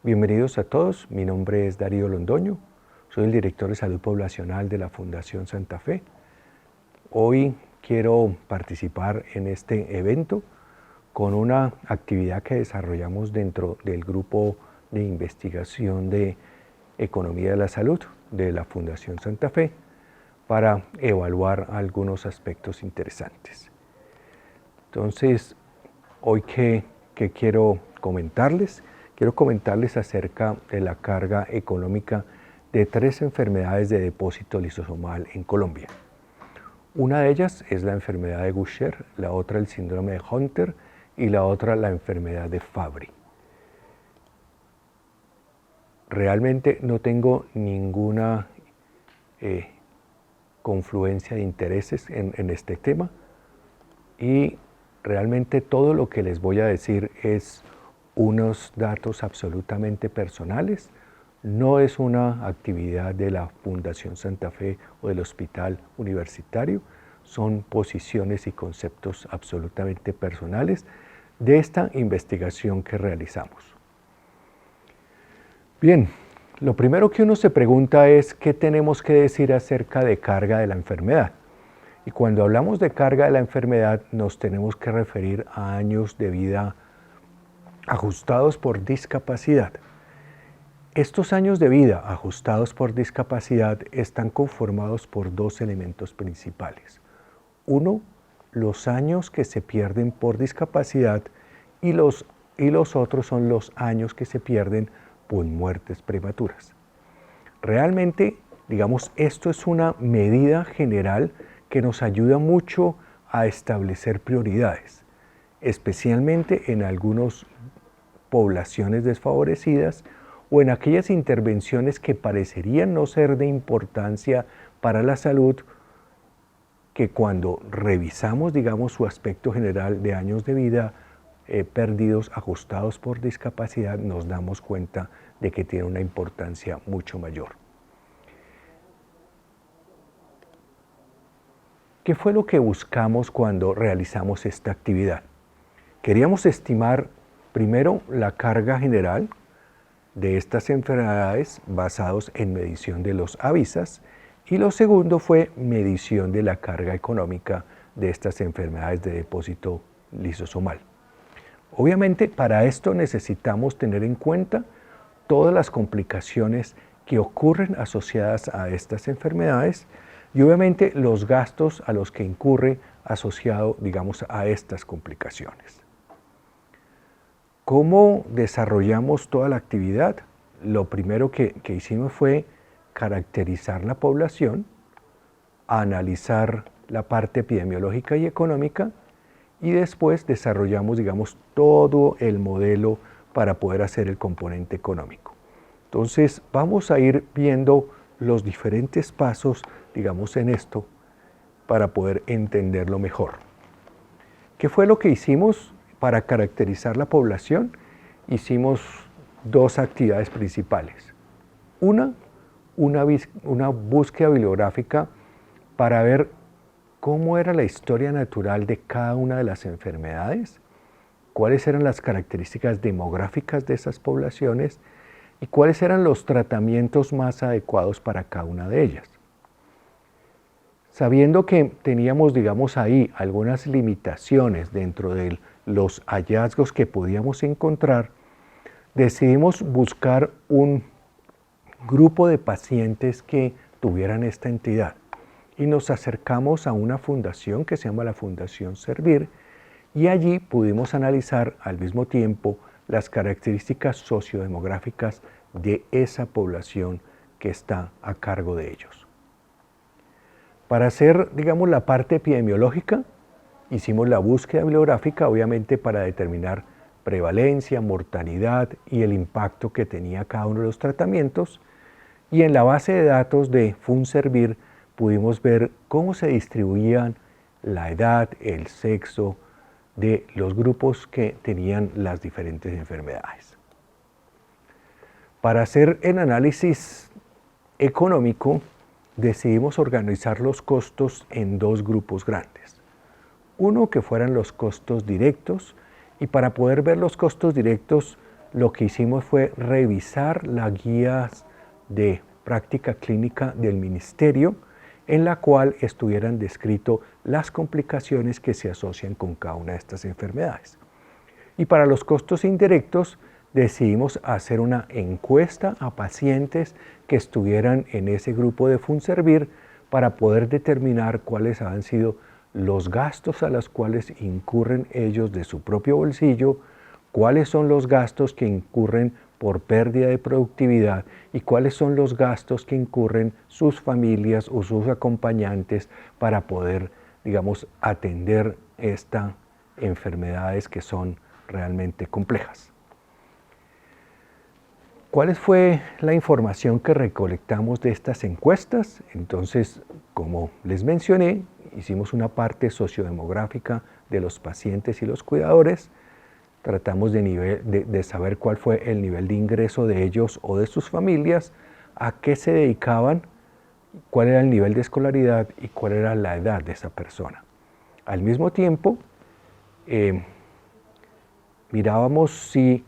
Bienvenidos a todos, mi nombre es Darío Londoño, soy el director de Salud Poblacional de la Fundación Santa Fe. Hoy quiero participar en este evento con una actividad que desarrollamos dentro del grupo de investigación de Economía de la Salud de la Fundación Santa Fe para evaluar algunos aspectos interesantes. Entonces, hoy ¿qué quiero comentarles? Quiero comentarles acerca de la carga económica de 3 enfermedades de depósito lisosomal en Colombia. Una de ellas es la enfermedad de Gaucher, la otra el síndrome de Hunter y la otra la enfermedad de Fabry. Realmente no tengo ninguna confluencia de intereses en este tema y realmente todo lo que les voy a decir es unos datos absolutamente personales, no es una actividad de la Fundación Santa Fe o del Hospital Universitario, son posiciones y conceptos absolutamente personales de esta investigación que realizamos. Bien, lo primero que uno se pregunta es ¿qué tenemos que decir acerca de carga de la enfermedad? Y cuando hablamos de carga de la enfermedad nos tenemos que referir a años de vida ajustados por discapacidad. Estos años de vida ajustados por discapacidad están conformados por 2 elementos principales. Uno, los años que se pierden por discapacidad y los otros son los años que se pierden por muertes prematuras. Realmente, digamos, esto es una medida general que nos ayuda mucho a establecer prioridades, especialmente en algunas poblaciones desfavorecidas o en aquellas intervenciones que parecerían no ser de importancia para la salud, que cuando revisamos, digamos, su aspecto general de años de vida perdidos, ajustados por discapacidad, nos damos cuenta de que tiene una importancia mucho mayor. ¿Qué fue lo que buscamos cuando realizamos esta actividad? Queríamos estimar primero la carga general de estas enfermedades basados en medición de los AVISAS y lo segundo fue medición de la carga económica de estas enfermedades de depósito lisosomal. Obviamente para esto necesitamos tener en cuenta todas las complicaciones que ocurren asociadas a estas enfermedades y obviamente los gastos a los que incurre asociado, digamos, a estas complicaciones. ¿Cómo desarrollamos toda la actividad? Lo primero que hicimos fue caracterizar la población, analizar la parte epidemiológica y económica y después desarrollamos, digamos, todo el modelo para poder hacer el componente económico. Entonces vamos a ir viendo los diferentes pasos, digamos, en esto para poder entenderlo mejor. ¿Qué fue lo que hicimos para caracterizar la población? Hicimos 2 actividades principales. Una búsqueda bibliográfica para ver cómo era la historia natural de cada una de las enfermedades, cuáles eran las características demográficas de esas poblaciones y cuáles eran los tratamientos más adecuados para cada una de ellas. Sabiendo que teníamos, digamos, ahí algunas limitaciones dentro de los hallazgos que podíamos encontrar, decidimos buscar un grupo de pacientes que tuvieran esta entidad y nos acercamos a una fundación que se llama la Fundación Servir y allí pudimos analizar al mismo tiempo las características sociodemográficas de esa población que está a cargo de ellos. Para hacer, digamos, la parte epidemiológica, hicimos la búsqueda bibliográfica, obviamente para determinar prevalencia, mortalidad y el impacto que tenía cada uno de los tratamientos, y en la base de datos de FunServir pudimos ver cómo se distribuían la edad, el sexo de los grupos que tenían las diferentes enfermedades. Para hacer el análisis económico, decidimos organizar los costos en 2 grupos grandes. Uno que fueran los costos directos, y para poder ver los costos directos lo que hicimos fue revisar las guías de práctica clínica del ministerio, en la cual estuvieran descritas las complicaciones que se asocian con cada una de estas enfermedades. Y para los costos indirectos decidimos hacer una encuesta a pacientes que estuvieran en ese grupo de Funservir para poder determinar cuáles han sido los gastos a los cuales incurren ellos de su propio bolsillo, cuáles son los gastos que incurren por pérdida de productividad y cuáles son los gastos que incurren sus familias o sus acompañantes para poder, digamos, atender estas enfermedades que son realmente complejas. ¿Cuál fue la información que recolectamos de estas encuestas? Entonces, como les mencioné, hicimos una parte sociodemográfica de los pacientes y los cuidadores. Tratamos de saber cuál fue el nivel de ingreso de ellos o de sus familias, a qué se dedicaban, cuál era el nivel de escolaridad y cuál era la edad de esa persona. Al mismo tiempo, mirábamos si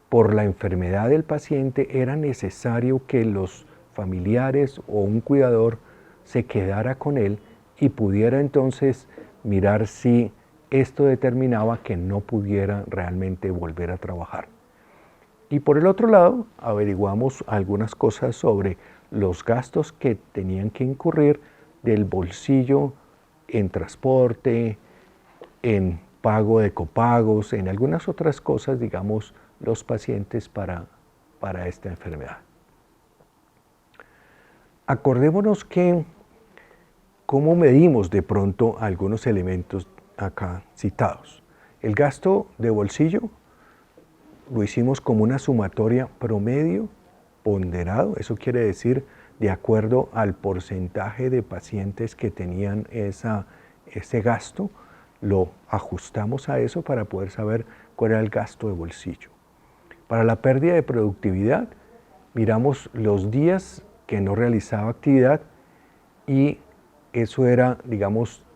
por la enfermedad del paciente era necesario que los familiares o un cuidador se quedara con él y pudiera entonces mirar si esto determinaba que no pudiera realmente volver a trabajar. Y por el otro lado, averiguamos algunas cosas sobre los gastos que tenían que incurrir del bolsillo en transporte, en pago de copagos, en algunas otras cosas, digamos, los pacientes para esta enfermedad. Acordémonos que cómo medimos de pronto algunos elementos acá citados. El gasto de bolsillo lo hicimos como una sumatoria promedio ponderado, eso quiere decir de acuerdo al porcentaje de pacientes que tenían ese gasto, lo ajustamos a eso para poder saber cuál era el gasto de bolsillo. Para la pérdida de productividad, miramos los días que no realizaba actividad y eso era, digamos,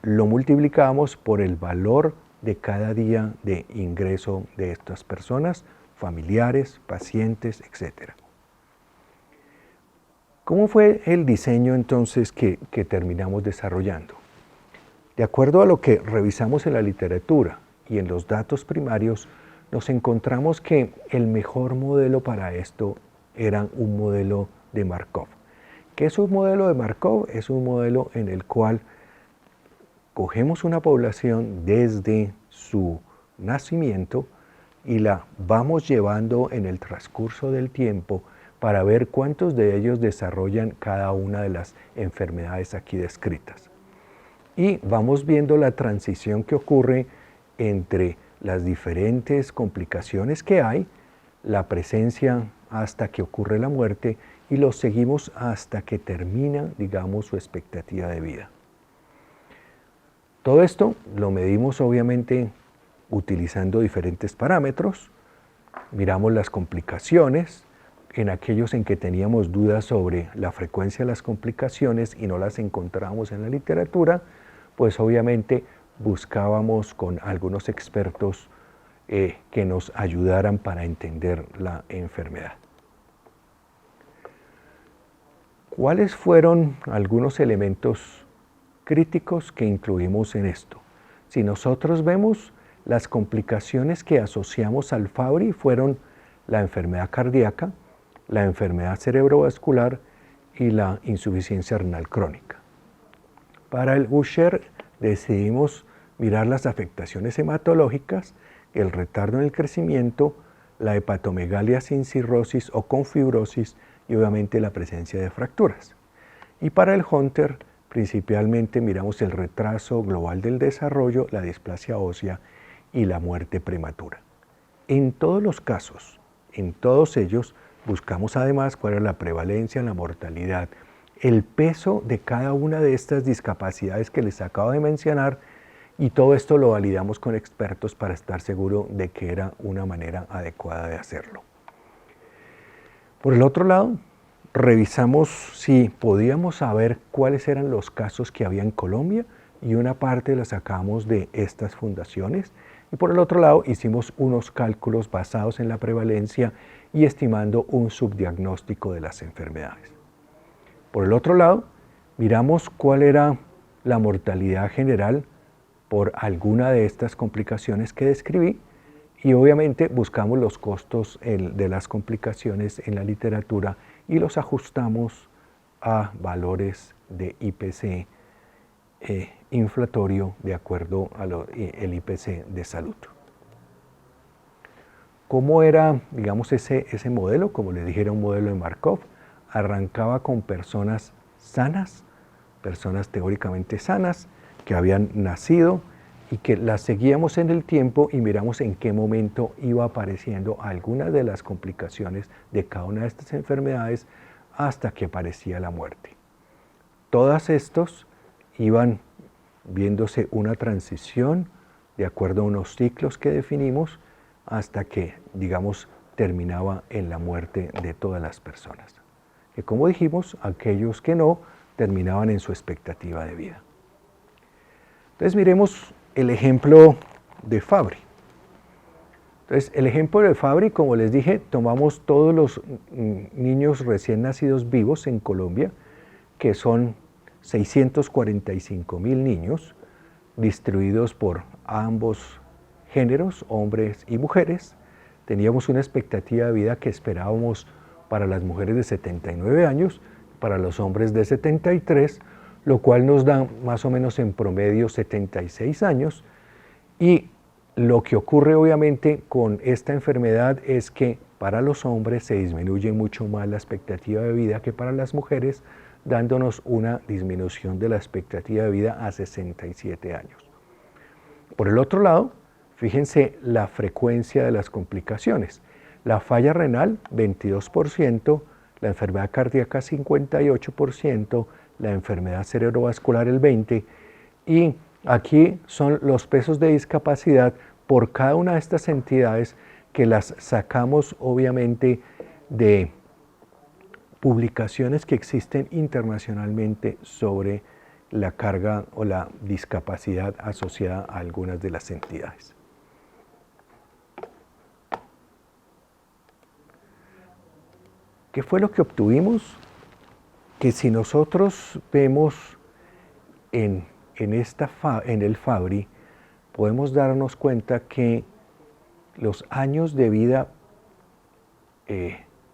lo multiplicamos por el valor de cada día de ingreso de estas personas, familiares, pacientes, etc. ¿Cómo fue el diseño entonces que terminamos desarrollando? De acuerdo a lo que revisamos en la literatura y en los datos primarios, nos encontramos que el mejor modelo para esto era un modelo de Markov. ¿Qué es un modelo de Markov? Es un modelo en el cual cogemos una población desde su nacimiento y la vamos llevando en el transcurso del tiempo para ver cuántos de ellos desarrollan cada una de las enfermedades aquí descritas. Y vamos viendo la transición que ocurre entre las diferentes complicaciones que hay, la presencia hasta que ocurre la muerte y los seguimos hasta que termina, digamos, su expectativa de vida. Todo esto lo medimos obviamente utilizando diferentes parámetros, miramos las complicaciones, en aquellos en que teníamos dudas sobre la frecuencia de las complicaciones y no las encontramos en la literatura, pues obviamente buscábamos con algunos expertos que nos ayudaran para entender la enfermedad. ¿Cuáles fueron algunos elementos críticos que incluimos en esto? Si nosotros vemos, las complicaciones que asociamos al Fabry fueron la enfermedad cardíaca, la enfermedad cerebrovascular y la insuficiencia renal crónica. Para el Usher decidimos mirar las afectaciones hematológicas, el retardo en el crecimiento, la hepatomegalia sin cirrosis o con fibrosis y obviamente la presencia de fracturas. Y para el Hunter principalmente miramos el retraso global del desarrollo, la displasia ósea y la muerte prematura. En todos los casos, en todos ellos, buscamos además cuál era la prevalencia, la mortalidad, el peso de cada una de estas discapacidades que les acabo de mencionar y todo esto lo validamos con expertos para estar seguro de que era una manera adecuada de hacerlo. Por el otro lado, revisamos si podíamos saber cuáles eran los casos que había en Colombia y una parte la sacamos de estas fundaciones. Y por el otro lado, hicimos unos cálculos basados en la prevalencia y estimando un subdiagnóstico de las enfermedades. Por el otro lado, miramos cuál era la mortalidad general por alguna de estas complicaciones que describí y obviamente buscamos los costos de las complicaciones en la literatura y los ajustamos a valores de IPC inflatorio de acuerdo al IPC de salud. ¿Cómo era, digamos, ese modelo? Como les dije, era un modelo de Markov. Arrancaba con personas sanas, personas teóricamente sanas, que habían nacido y que las seguíamos en el tiempo y miramos en qué momento iba apareciendo algunas de las complicaciones de cada una de estas enfermedades hasta que aparecía la muerte. Todas estos iban viéndose una transición de acuerdo a unos ciclos que definimos hasta que, digamos, terminaba en la muerte de todas las personas. Que como dijimos, aquellos que no, terminaban en su expectativa de vida. Entonces miremos el ejemplo de Fabry. Entonces el ejemplo de Fabry, como les dije, tomamos todos los niños recién nacidos vivos en Colombia, que son 645.000 niños, distribuidos por ambos géneros, hombres y mujeres. Teníamos una expectativa de vida que esperábamos para las mujeres de 79 años, para los hombres de 73, lo cual nos da más o menos en promedio 76 años. Y lo que ocurre obviamente con esta enfermedad es que para los hombres se disminuye mucho más la expectativa de vida que para las mujeres, dándonos una disminución de la expectativa de vida a 67 años. Por el otro lado, fíjense la frecuencia de las complicaciones. La falla renal, 22%, la enfermedad cardíaca, 58%, la enfermedad cerebrovascular, el 20%, y aquí son los pesos de discapacidad por cada una de estas entidades que las sacamos obviamente de publicaciones que existen internacionalmente sobre la carga o la discapacidad asociada a algunas de las entidades. ¿Qué fue lo que obtuvimos? Que si nosotros vemos en el Fabry, podemos darnos cuenta que los años de vida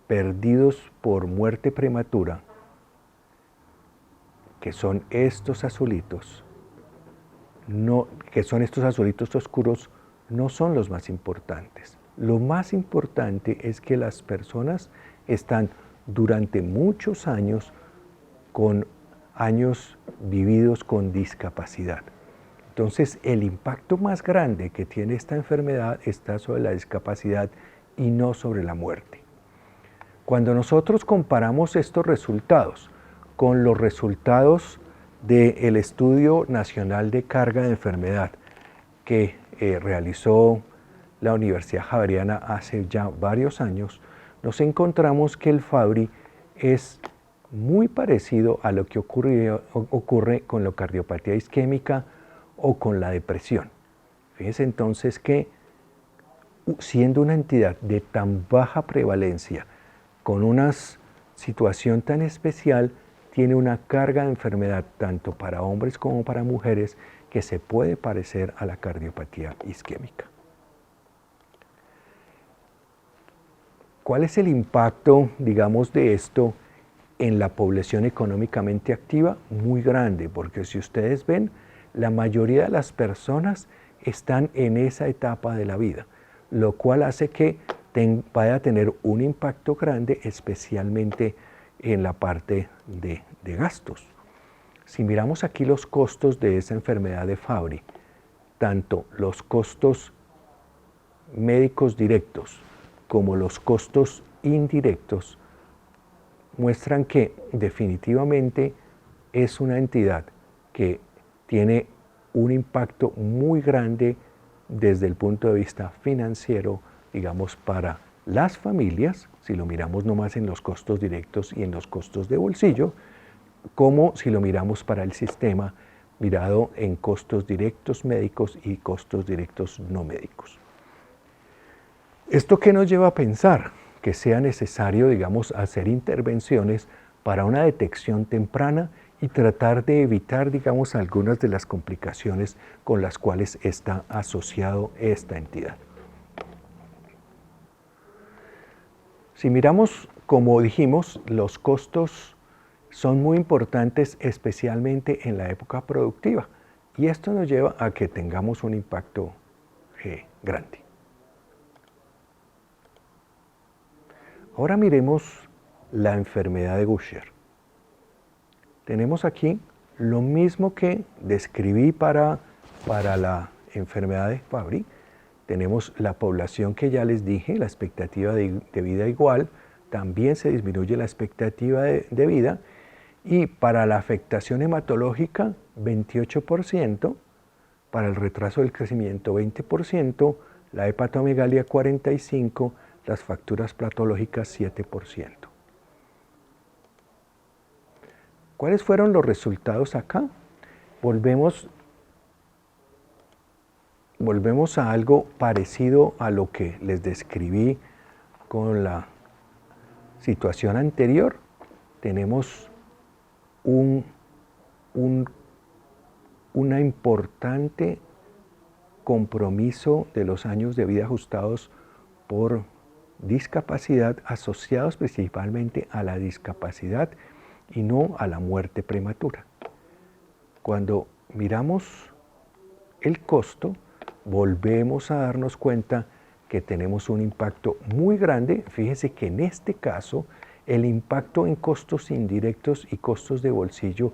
perdidos por muerte prematura, que son estos azulitos, oscuros, no son los más importantes. Lo más importante es que las personas están durante muchos años con años vividos con discapacidad. Entonces, el impacto más grande que tiene esta enfermedad está sobre la discapacidad y no sobre la muerte. Cuando nosotros comparamos estos resultados con los resultados del Estudio Nacional de Carga de Enfermedad que realizó la Universidad Javeriana hace ya varios años, nos encontramos que el Fabry es muy parecido a lo que ocurre con la cardiopatía isquémica o con la depresión. Fíjense entonces que siendo una entidad de tan baja prevalencia, con una situación tan especial, tiene una carga de enfermedad tanto para hombres como para mujeres que se puede parecer a la cardiopatía isquémica. ¿Cuál es el impacto, digamos, de esto en la población económicamente activa? Muy grande, porque si ustedes ven, la mayoría de las personas están en esa etapa de la vida, lo cual hace que vaya a tener un impacto grande, especialmente en la parte de gastos. Si miramos aquí los costos de esa enfermedad de Fabry, tanto los costos médicos directos como los costos indirectos, muestran que definitivamente es una entidad que tiene un impacto muy grande desde el punto de vista financiero, digamos, para las familias, si lo miramos nomás en los costos directos y en los costos de bolsillo, como si lo miramos para el sistema, mirado en costos directos médicos y costos directos no médicos. ¿Esto qué nos lleva a pensar? Que sea necesario, digamos, hacer intervenciones para una detección temprana y tratar de evitar, digamos, algunas de las complicaciones con las cuales está asociado esta entidad. Si miramos, como dijimos, los costos son muy importantes, especialmente en la época productiva, y esto nos lleva a que tengamos un impacto grande. Ahora miremos la enfermedad de Gaucher. Tenemos aquí lo mismo que describí para la enfermedad de Fabry. Tenemos la población que ya les dije, la expectativa de vida igual, también se disminuye la expectativa de vida, y para la afectación hematológica 28%, para el retraso del crecimiento 20%, la hepatomegalia 45%, las fracturas patológicas 7%. ¿Cuáles fueron los resultados acá? Volvemos a algo parecido a lo que les describí con la situación anterior. Tenemos un importante compromiso de los años de vida ajustados por discapacidad, asociados principalmente a la discapacidad y no a la muerte prematura. Cuando miramos el costo, volvemos a darnos cuenta que tenemos un impacto muy grande. Fíjense que en este caso el impacto en costos indirectos y costos de bolsillo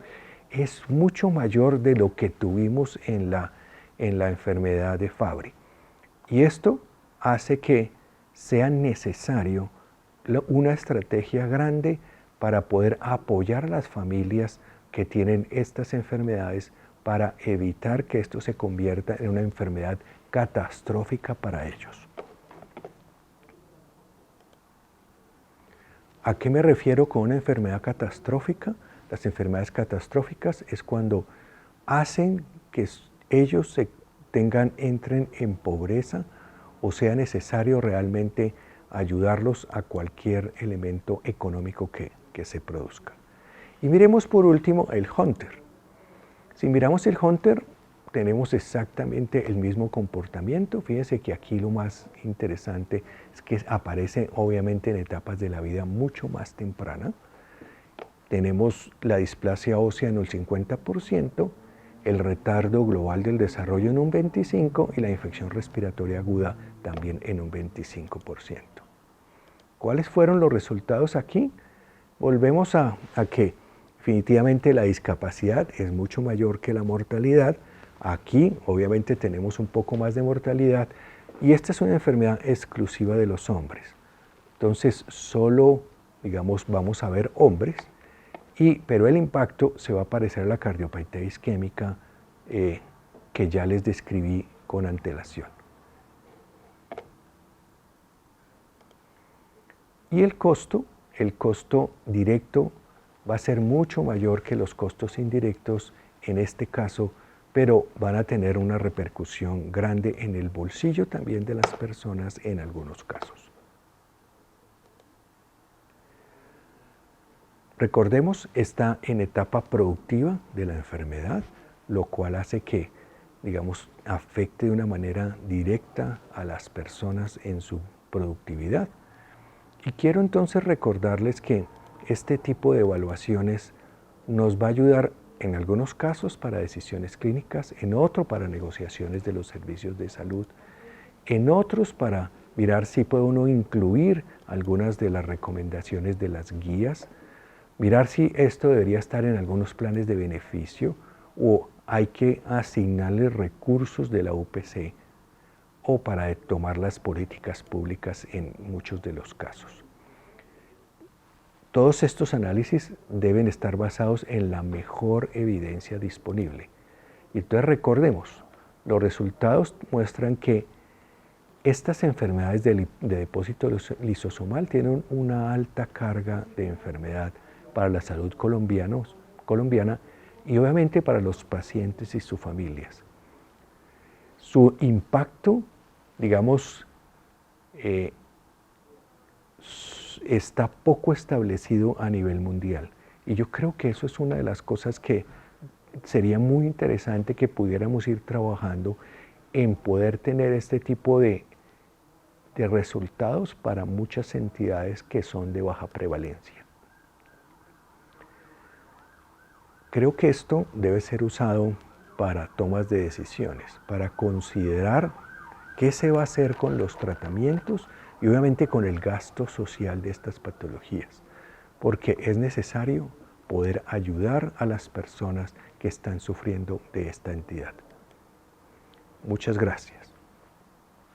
es mucho mayor de lo que tuvimos en la enfermedad de Fabry. Y esto hace que sea necesario una estrategia grande para poder apoyar a las familias que tienen estas enfermedades para evitar que esto se convierta en una enfermedad catastrófica para ellos. ¿A qué me refiero con una enfermedad catastrófica? Las enfermedades catastróficas es cuando hacen que ellos entren en pobreza o sea necesario realmente ayudarlos a cualquier elemento económico que se produzca. Y miremos por último el Hunter. Si miramos el Hunter, tenemos exactamente el mismo comportamiento. Fíjense que aquí lo más interesante es que aparece obviamente en etapas de la vida mucho más temprana. Tenemos la displasia ósea en el 50%, el retardo global del desarrollo en un 25% y la infección respiratoria aguda también en un 25%. ¿Cuáles fueron los resultados aquí? Volvemos a que definitivamente la discapacidad es mucho mayor que la mortalidad. Aquí obviamente tenemos un poco más de mortalidad y esta es una enfermedad exclusiva de los hombres. Entonces solo, digamos, vamos a ver hombres, pero el impacto se va a parecer a la cardiopatía isquémica que ya les describí con antelación. Y el costo directo va a ser mucho mayor que los costos indirectos en este caso, pero van a tener una repercusión grande en el bolsillo también de las personas en algunos casos. Recordemos, está en etapa productiva de la enfermedad, lo cual hace que, digamos, afecte de una manera directa a las personas en su productividad. Y quiero entonces recordarles que este tipo de evaluaciones nos va a ayudar en algunos casos para decisiones clínicas, en otros para negociaciones de los servicios de salud, en otros para mirar si puede uno incluir algunas de las recomendaciones de las guías, mirar si esto debería estar en algunos planes de beneficio o hay que asignarle recursos de la UPC o para tomar las políticas públicas en muchos de los casos. Todos estos análisis deben estar basados en la mejor evidencia disponible. Y entonces recordemos, los resultados muestran que estas enfermedades de depósito lisosomal tienen una alta carga de enfermedad para la salud colombiana y obviamente para los pacientes y sus familias. Su impacto, digamos, está poco establecido a nivel mundial. Y yo creo que eso es una de las cosas que sería muy interesante que pudiéramos ir trabajando en poder tener este tipo de resultados para muchas entidades que son de baja prevalencia. Creo que esto debe ser usado para tomas de decisiones, para considerar qué se va a hacer con los tratamientos y obviamente con el gasto social de estas patologías, porque es necesario poder ayudar a las personas que están sufriendo de esta entidad. Muchas gracias.